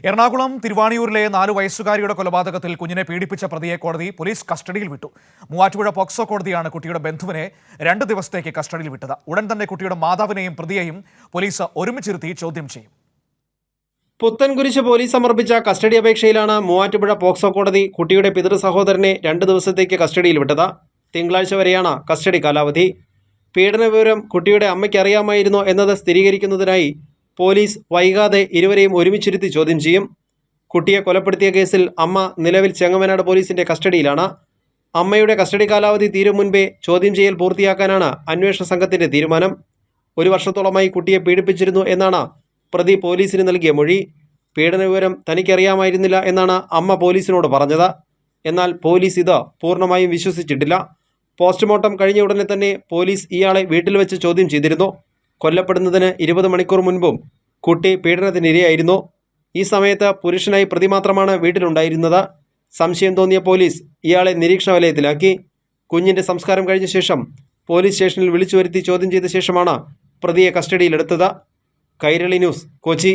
എറണാകുളം തിരുവാണിയൂരിലെ 4 വയസ്സുകാരിയുടെ കൊലപാതകത്തിൽ കുഞ്ഞിനെ പീഡിപ്പിച്ച പ്രതിയെ കോടതി പോലീസ് കസ്റ്റഡിയിൽ വിട്ടു. മൂവാറ്റുപുഴ പോക്സോ കോടതിയാണ് കുട്ടിയുടെ ബന്ധുവിനെ 2 ദിവസത്തേക്ക് കസ്റ്റഡിയിൽ വിട്ടത്. ഉടൻ തന്നെ കുട്ടിയുടെ മാതാവിനെയും പ്രതിയെയും പോലീസ് ഒരുമിച്ചിരുത്തി ചോദ്യം ചെയ്യും. പുത്തൻകുരിശ് പോലീസ് സമർപ്പിച്ച കസ്റ്റഡി അപേക്ഷയിലാണ് മൂവാറ്റുപുഴ പോക്സോ കോടതി കുട്ടിയുടെ പിതൃ സഹോദരനെ 2 ദിവസത്തേക്ക് കസ്റ്റഡിയിൽ വിട്ടത്. തിങ്കളാഴ്ച വരെയാണ് കസ്റ്റഡി കാലാവധി. പീഡന വിവരം കുട്ടിയുടെ അമ്മയ്ക്ക് അറിയാമായിരുന്നോ എന്നത് സ്ഥിരീകരിക്കുന്നതിനായി പോലീസ് വൈകാതെ ഇരുവരെയും ഒരുമിച്ചിരുത്തി ചോദ്യം ചെയ്യും. കുട്ടിയെ കൊലപ്പെടുത്തിയ കേസിൽ അമ്മ നിലവിൽ ചെങ്ങമനാട് പോലീസിന്റെ കസ്റ്റഡിയിലാണ്. അമ്മയുടെ കസ്റ്റഡി കാലാവധി തീരും മുൻപേ ചോദ്യം ചെയ്യൽ പൂർത്തിയാക്കാനാണ് അന്വേഷണ സംഘത്തിന്റെ തീരുമാനം. 1 വർഷത്തോളമായി കുട്ടിയെ പീഡിപ്പിച്ചിരുന്നു എന്നാണ് പ്രതി പോലീസിന് നൽകിയ മൊഴി. പീഡന വിവരം തനിക്കറിയാമായിരുന്നില്ല എന്നാണ് അമ്മ പോലീസിനോട് പറഞ്ഞത്. എന്നാൽ പോലീസ് ഇത് പൂർണ്ണമായും വിശ്വസിച്ചിട്ടില്ല. പോസ്റ്റ്മോർട്ടം കഴിഞ്ഞ ഉടനെ തന്നെ പോലീസ് ഇയാളെ വീട്ടിൽ വെച്ച് ചോദ്യം ചെയ്തിരുന്നു. കൊല്ലപ്പെടുന്നതിന് 20 മണിക്കൂർ മുൻപും കുട്ടി പീഡനത്തിനിരയായിരുന്നു. ഈ സമയത്ത് പുരുഷനായി പ്രതി മാത്രമാണ് വീട്ടിലുണ്ടായിരുന്നത്. സംശയം തോന്നിയ പോലീസ് ഇയാളെ നിരീക്ഷണ വലയത്തിലാക്കി. കുഞ്ഞിൻ്റെ സംസ്കാരം കഴിഞ്ഞ ശേഷം പോലീസ് സ്റ്റേഷനിൽ വിളിച്ചു വരുത്തി ചോദ്യം ചെയ്ത ശേഷമാണ് പ്രതിയെ കസ്റ്റഡിയിലെടുത്തത്. കൈരളി ന്യൂസ്, കൊച്ചി.